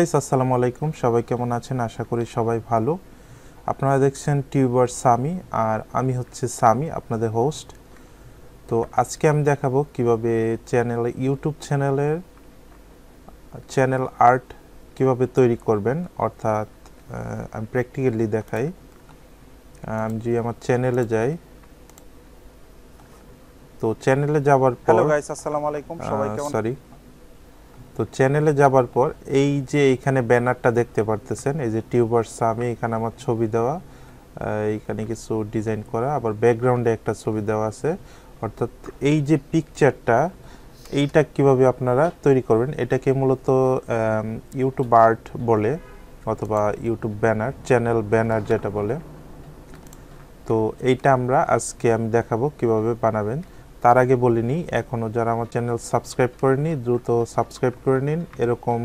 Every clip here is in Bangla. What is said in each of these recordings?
আসসালামু আলাইকুম, সবাই কেমন আছেন? আশা করি সবাই ভালো। আপনারা দেখছেন টিউবার সামি, আর আমি হচ্ছে সামি, আপনাদের হোস্ট। তো আজকে আমি দেখাবো কিভাবে ইউটিউব চ্যানেল আর্ট কিভাবে তৈরি করবেন, অর্থাৎ আমি প্র্যাকটিক্যালি দেখাই। আমি যদি আমার চ্যানেলে যাই, তো চ্যানেলে যাওয়ার পর হ্যালো গাইস, আসসালামু আলাইকুম, সবাই কেমন? তো চ্যানেলে যাবার পর এই যে এখানে ব্যানারটা দেখতে পারতেছেন, এই যে টিউবার সামি, এখানে আমার ছবি দেওয়া, এইখানে কিছু ডিজাইন করা, আবার ব্যাকগ্রাউন্ডে একটা ছবি দেওয়া আছে। অর্থাৎ এই যে পিকচারটা, এইটা কিভাবে আপনারা তৈরি করবেন, এটাকে মূলত ইউটিউব আর্ট বলে, অথবা ইউটিউব ব্যানার, চ্যানেল ব্যানার যেটা বলে। তো এইটা আজকে আমি দেখাবো কিভাবে বানাবেন। তার আগে বলিনি, এখনও যারা আমার চ্যানেল সাবস্ক্রাইব করেনি দ্রুত সাবস্ক্রাইব করে নিন এরকম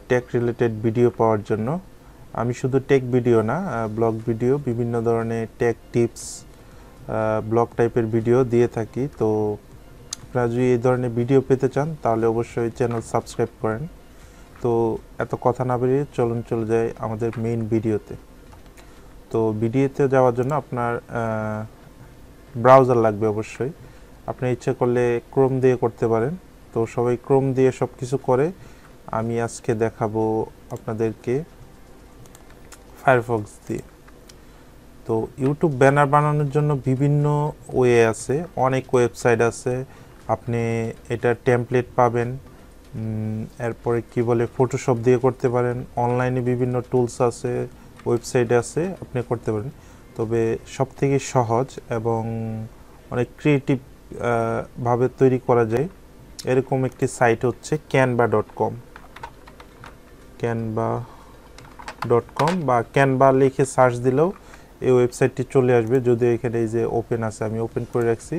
টেক রিলেটেড ভিডিও পাওয়ার জন্য। আমি শুধু টেক ভিডিও না, ব্লগ ভিডিও, বিভিন্ন ধরনের টেক টিপস, ব্লগ টাইপের ভিডিও দিয়ে থাকি। তো আপনারা যদি এই ধরনের ভিডিও পেতে চান তাহলে অবশ্যই চ্যানেল সাবস্ক্রাইব করেন। তো এত কথা না বেরিয়ে চলে যায় আমাদের মেইন ভিডিওতে। তো ভিডিওতে যাওয়ার জন্য আপনার ব্রাউজার লাগবে অবশ্যই। আপনি ইচ্ছে করলে ক্রোম দিয়ে করতে পারেন। তো সবাই ক্রোম দিয়ে সব কিছু করে, আমি আজকে দেখাবো আপনাদেরকে ফায়ারফক্স দিয়ে। তো ইউটিউব ব্যানার বানানোর জন্য বিভিন্ন ওয়ে আছে, অনেক ওয়েবসাইট আছে। আপনি এটা টেমপ্লেট পাবেন, এরপরে কি বলে ফটোশপ দিয়ে করতে পারেন। অনলাইনে বিভিন্ন টুলস আছে, ওয়েবসাইট আছে, আপনি করতে পারেন। তবে সবথেকে সহজ এবং অনেক ক্রিয়েটিভ ভাবে তৈরি করা যায় এরকম একটি সাইট হচ্ছে canva.com। canva.com বা ক্যানভা লিখে সার্চ দিলেও এই ওয়েবসাইটটি চলে আসবে। যদিও এখানে এই যে ওপেন আছে, আমি ওপেন করে রাখছি।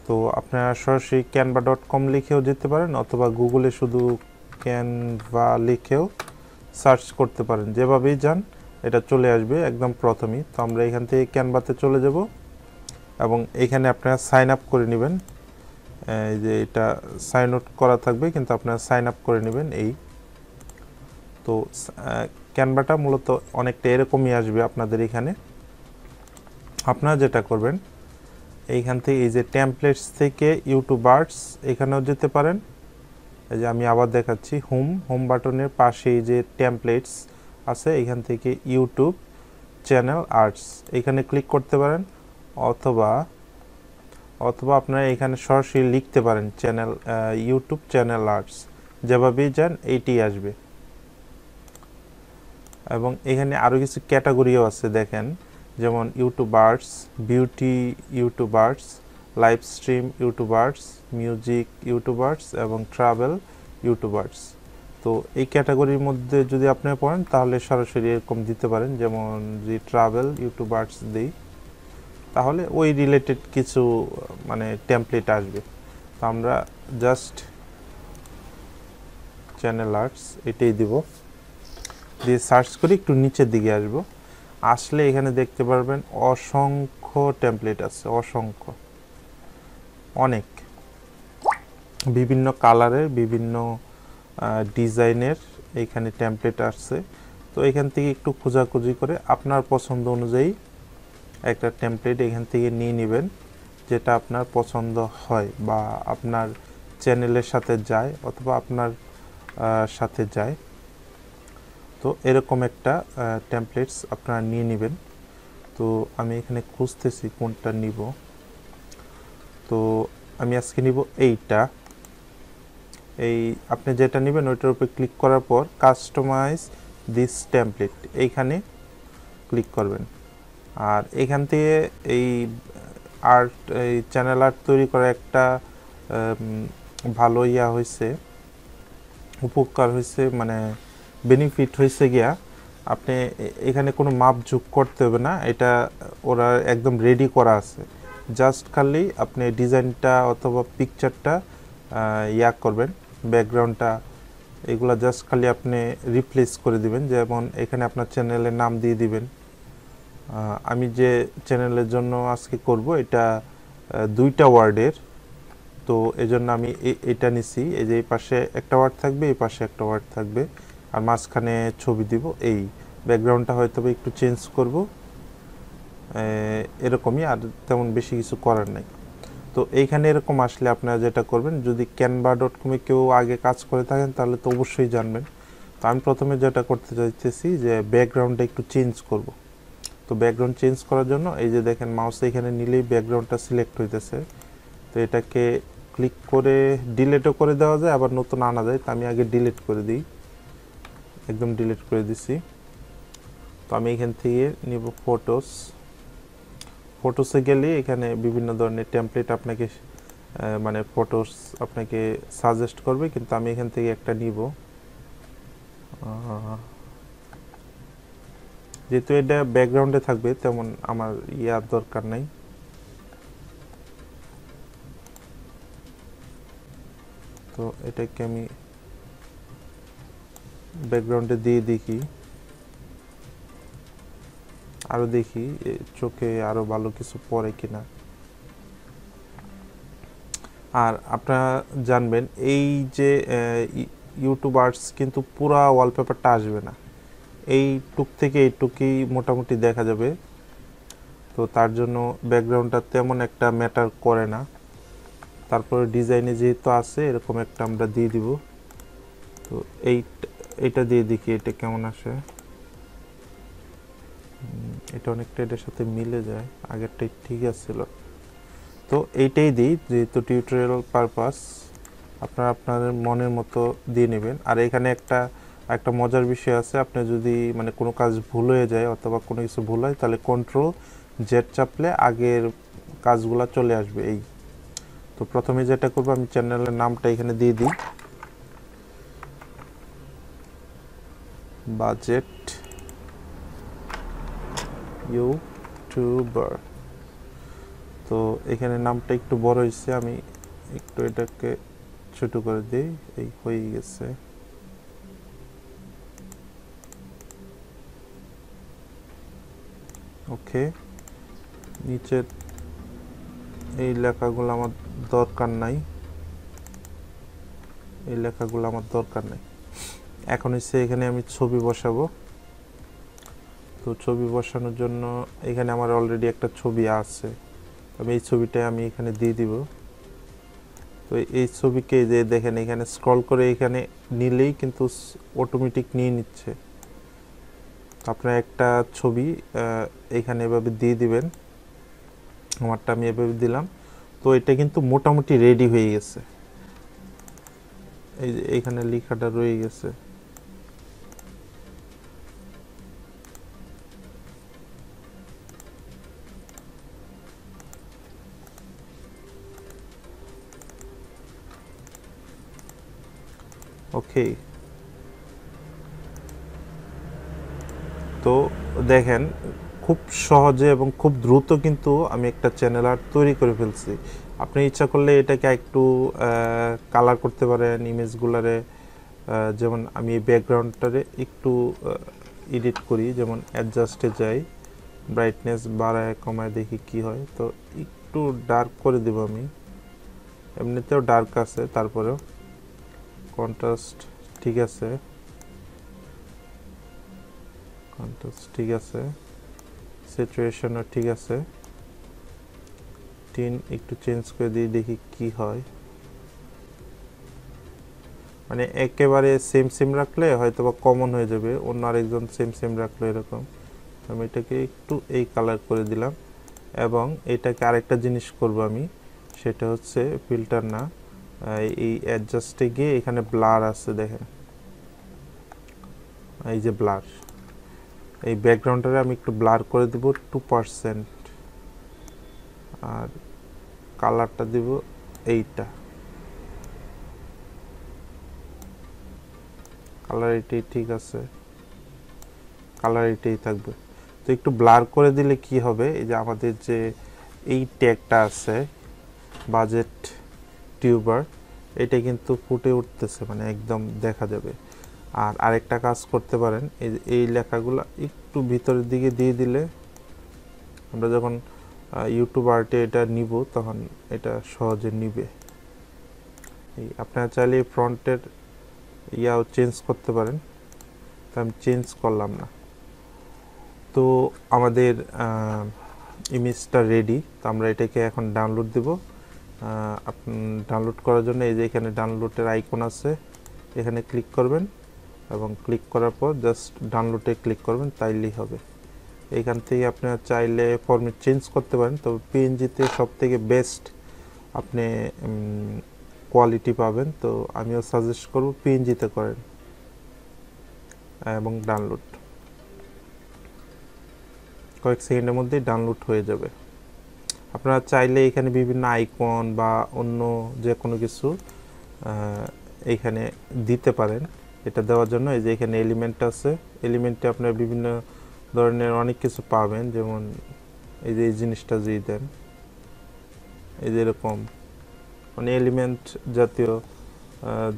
তো আপনারা সরাসরি canva.com লিখেও যেতে পারেন, অথবা গুগলে শুধু ক্যানভা লিখেও সার্চ করতে পারেন। যেভাবেই যান এটা চলে আসবে একদম প্রথমেই। তো আমরা এখান থেকে ক্যানভাতে চলে যাব এবং এখানে আপনারা সাইন আপ করে নেবেন। এই যে এটা সাইন আউট করা থাকবে, কিন্তু আপনারা সাইন আপ করে নেবেন। তো ক্যানভাটা মূলত অনেকটা এরকমই আসবে আপনাদের এখানে। আপনারা যেটা করবেন, এইখান থেকে এই যে টেমপ্লেটস থেকে ইউটিউব আর্টস এখানেও যেতে পারেন। এই যে আমি আবার দেখাচ্ছি, হোম বাটনের পাশে এই যে টেমপ্লেটস আছে, এখান থেকে ইউটিউব চ্যানেল আর্টস এখানে ক্লিক করতে পারেন, অথবা আপনারা এখানে সরাসরি লিখতে পারেন ইউটিউব চ্যানেল আর্টস। যেভাবেই যান এইটি আসবে। এবং এখানে আরও কিছু ক্যাটাগরিও আছে দেখেন, যেমন YouTube arts, beauty YouTube arts, live stream YouTube arts, music YouTube arts এবং ট্রাভেল ইউটিউব আর্টস। তো এই ক্যাটাগরির মধ্যে যদি আপনি পড়েন তাহলে সরাসরি এরকম দিতে পারেন। যেমন যদি ট্রাভেল ইউটিউব আর্টস দিই তাহলে ওই রিলেটেড কিছু মানে টেমপ্লেট আসবে। তো আমরা জাস্ট চ্যানেল আর্টস এটাই দিব, দিয়ে সার্চ করি, একটু নিচের দিকে আসলে এখানে দেখতে পারবেন অসংখ্য টেমপ্লেট আছে, অনেক বিভিন্ন কালারের, বিভিন্ন ডিজাইনের এইখানে টেমপ্লেট আসছে। তো এখান থেকে একটু খোঁজাখুঁজি করে আপনার পছন্দ অনুযায়ী একটা টেমপ্লেট এখান থেকে নিয়ে নেবেন, যেটা আপনার পছন্দ হয় বা আপনার চ্যানেলের সাথে যায়, অথবা আপনার সাথে যায়। তো এরকম একটা টেমপ্লেটস আপনারা নিয়ে নেবেন। তো আমি এখানে খুঁজতেছি কোনটা নিব। তো আমি আজকে নিব এইটা। আপনি যেটা নেবেন ওইটার উপরে ক্লিক করার পর কাস্টমাইজ দিস টেমপ্লেট এইখানে ক্লিক করবেন। আর এখান থেকে এই চ্যানেল আর্ট তৈরি করা একটা ভালো হয়েছে, উপকার হয়েছে, মানে বেনিফিট হয়েছে গিয়া, আপনি এখানে কোনো মাপ যোগ করতে হবে না। এটা ওরা একদম রেডি করা আছে। জাস্ট খালি আপনি ডিজাইনটা অথবা পিকচারটা করবেন, ব্যাকগ্রাউন্ডটা, এগুলা জাস্ট খালি আপনি রিপ্লেস করে দিবেন। যেমন এখানে আপনার চ্যানেলের নাম দিয়ে দিবেন। আমি যে চ্যানেলের জন্য আজকে করব এটা 2টা ওয়ার্ডের, তো এজন্য আমি এটা নিছি। এই যে এই পাশে একটা ওয়ার্ড থাকবে, এই পাশে একটা ওয়ার্ড থাকবে। আর মাঝখানে ছবি দিব। এই ব্যাকগ্রাউন্ডটা হয়তো একটু চেঞ্জ করব, এরকমই, আর তেমন বেশি কিছু করার নাই। তো এইখানে এরকম আসলে আপনারা যেটা করবেন, যদি canva.com-এ কেউ আগে কাজ করে থাকেন তাহলে তো অবশ্যই জানবেন। তো আমি প্রথমে যেটা করতে চাইতেছি যে ব্যাকগ্রাউন্ডটা একটু চেঞ্জ করব। তো ব্যাকগ্রাউন্ড চেঞ্জ করার জন্য এই যে দেখেন মাউস এখানে নিলেই ব্যাকগ্রাউন্ডটা সিলেক্ট হইতেছে। তো এটাকে ক্লিক করে ডিলিটও করে দেওয়া যায়, আবার নতুন আনা যায়। তো আমি আগে ডিলিট করে দিই, একদম ডিলিট করে দিছি। তো আমি এখান থেকে নিব ফটোসে গেলে এখানে বিভিন্ন ধরনের টেমপ্লেট আপনাকে মানে ফটোস আপনাকে সাজেস্ট করবে, কিন্তু আমি এখান থেকে একটা নিব। যেহেতু এটা ব্যাকগ্রাউন্ডে থাকবে তেমন আমার ইয়ার দরকার নাই। তো এটাকে আমি ব্যাকগ্রাউন্ডে দিয়ে দেখি, আরো দেখি চোখে আরো ভালো কিছু পড়ে কিনা। আর আপনারা জানবেন এই যে ইউটিউব আর্টস কিন্তু পুরা ওয়ালপেপারটা আসবে না, এই টুক থেকে এই টুকই মোটামুটি দেখা যাবে। তো তার জন্য ব্যাকগ্রাউন্ডটা তেমন একটা ম্যাটার করে না। তারপরে ডিজাইনে যেহেতু আছে এরকম একটা আমরা দিয়ে দিব। তো এইটা দিয়ে দেখি এটা কেমন আসে। এটা অনেকটা এটার সাথে মিলে যায়, আগেরটাই ঠিক আছিল। তো এইটাই দিই, যেহেতু টিউটোরিয়াল পারপাস, আপনারা আপনাদের মনের মতো দিয়ে নেবেন। আর এখানে একটা মজার বিষয় আছে, আপনি যদি মানে কোনো কাজ ভুল হয়ে যায় অথবা কোনো কিছু ভুল হয় তাহলে Ctrl Z চাপলে আগের কাজগুলো চলে আসবে। এই তো প্রথমে যেটা করব, আমি চ্যানেলের নামটা এখানে দিয়ে দিই, বাজেট ইউটিউবার। তো এখানে নামটা একটু বড় হয়েছে, আমি একটু এটাকে ছোট করে দিই। এই হয়ে গেছে। ওকে, নিচের এই লেখাগুলো আমার দরকার নাই, এই লেখাগুলো আমার দরকার নাই। এখন হচ্ছে এখানে আমি ছবি বসাবো। তো ছবি বসানোর জন্য এখানে আমার অলরেডি একটা ছবি আছে, আমি এই ছবিটা আমি এখানে দিয়ে দিব। তো এই ছবিকে যে দেখেন এখানে স্ক্রল করে এখানে নিলেই কিন্তু অটোমেটিক নিয়ে নিচ্ছে। আপনার একটা ছবি এখানে এভাবে দিয়ে দিবেন, আমারটা আমি এভাবে দিলাম। তো এটা কিন্তু মোটামুটি রেডি হয়ে গেছে। এই যে এখানে লেখাটা রয়ে গেছে। ওকে, তো দেখেন খুব সহজে এবং খুব দ্রুত কিন্তু আমি একটা চ্যানেল আর্ট তৈরি করে ফেলছি। আপনি ইচ্ছা করলে এটাকে একটু কালার করতে পারেন ইমেজগুলারে। যেমন আমি এই ব্যাকগ্রাউন্ডটারে একটু এডিট করি, যেমন অ্যাডজাস্টে যাই, ব্রাইটনেস বাড়ায় কমায় দেখি কি হয়। তো একটু ডার্ক করে দেব আমি, এমনিতেও ডার্ক আছে, তারপরেও কন্ট্রাস্ট ঠিক আছে, ঠিক আছে, স্যাচুরেশনও ঠিক আছে। টিন একটু চেঞ্জ করে দিই, দেখি কি হয়। মানে একেবারে সেম রাখলে হয়তো বা কমন হয়ে যাবে, অন্য আরেকজন সেম রাখলো এরকম। আমি এটাকে একটু এই কালার করে দিলাম। এবং এটাকে আরেকটা জিনিস করব আমি, সেটা হচ্ছে ফিল্টার না, এই অ্যাডজাস্টে গিয়ে এখানে ব্লার আছে দেখেন, এই যে ব্লার, এই ব্যাকগ্রাউন্ডটারে আমি একটু ব্লার করে দিব 2%। আর কালারটা দিব এইটা, কালার এটাই ঠিক আছে, কালার এটাই থাকবে। তো একটু ব্লার করে দিলে কি হবে, এই যে আমাদের যে এই ট্যাগটা আছে বাজেট টিউবার, এটা কিন্তু ফুটে উঠতেছে, মানে একদম দেখা যাবে। আর আরেকটা কাজ করতে পারেন, এই লেখাগুলো একটু ভিতরের দিকে দিয়ে দিলে আমরা যখন ইউটিউব আর্টে এটা নিব তখন এটা সহজে নিবে। এই আপনারা চাইলে ফ্রন্টের ইয়াও চেঞ্জ করতে পারেন, তো আমি চেঞ্জ করলাম না। তো আমাদের ইমেজটা রেডি। তো আমরা এটাকে এখন ডাউনলোড দেব। ডাউনলোড করার জন্য এই যে এখানে ডাউনলোডের আইকন আছে, এখানে ক্লিক করবেন এবং ক্লিক করার পর জাস্ট ডাউনলোডে ক্লিক করবেন, তাইলেই হবে। এইখান থেকে আপনারা চাইলে ফরম্যাট চেঞ্জ করতে পারেন, তবে পিএনজিতে সবথেকে বেস্ট আপনি কোয়ালিটি পাবেন। তো আমিও সাজেস্ট করব পিএনজিতে করেন এবং ডাউনলোড কয়েক সেকেন্ডের মধ্যেই ডাউনলোড হয়ে যাবে। আপনারা চাইলে এখানে বিভিন্ন আইকন বা অন্য যে কোনো কিছু এইখানে দিতে পারেন। এটা দেওয়ার জন্য এই যে এখানে এলিমেন্ট আছে, এলিমেন্টে আপনারা বিভিন্ন ধরনের অনেক কিছু পাবেন, যেমন এই যে এই জিনিসটা যদি দেন, এই যে এরকম মানে এলিমেন্ট জাতীয়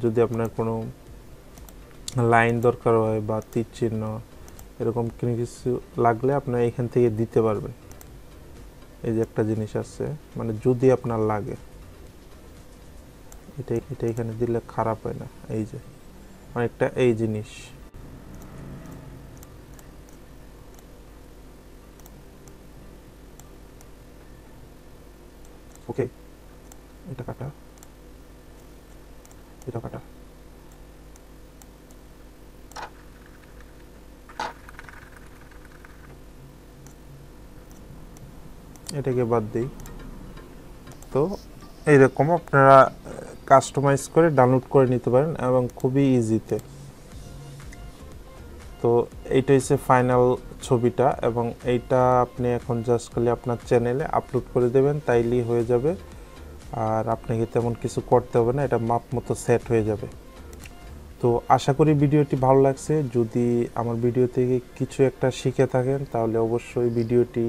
যদি আপনার কোনো লাইন দরকার হয় বা তীর চিহ্ন এরকম কোনো কিছু লাগলে আপনারা এখান থেকে দিতে পারবেন। এই যে একটা জিনিস আছে, মানে যদি আপনার লাগে এটা এখানে দিলে খারাপ হয় না। এই যে অনেকটা এই জিনিস, ওকে এটা কাটা, এটা কাটা। এটাকে বাদ দিই। তো এইরকম আপনারা কাস্টমাইজ করে ডাউনলোড করে নিতে পারেন এবং খুবই ইজিতে। তো এইটা হচ্ছে ফাইনাল ছবিটা, এবং এইটা আপনি এখন জাস্ট খালি আপনার চ্যানেলে আপলোড করে দেবেন, তাইলেই হয়ে যাবে। আর আপনাকে তেমন কিছু করতে হবে না, এটা মাপ মতো সেট হয়ে যাবে। তো আশা করি ভিডিওটি ভালো লাগছে। যদি আমার ভিডিও থেকে কিছু একটা শিখে থাকেন তাহলে অবশ্যই ভিডিওটি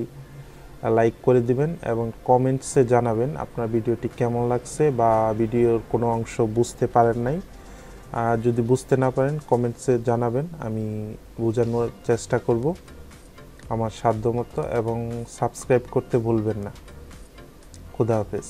লাইক করে দিবেন এবং কমেন্টসে জানাবেন আপনার ভিডিওটি কেমন লাগছে বা ভিডিওর কোনো অংশ বুঝতে পারেন নাই। যদি বুঝতে না পারেন কমেন্টসে জানাবেন, আমি বোঝানোর চেষ্টা করব আমার সাধ্যমতো, এবং সাবস্ক্রাইব করতে ভুলবেন না। খুদা হাফেজ।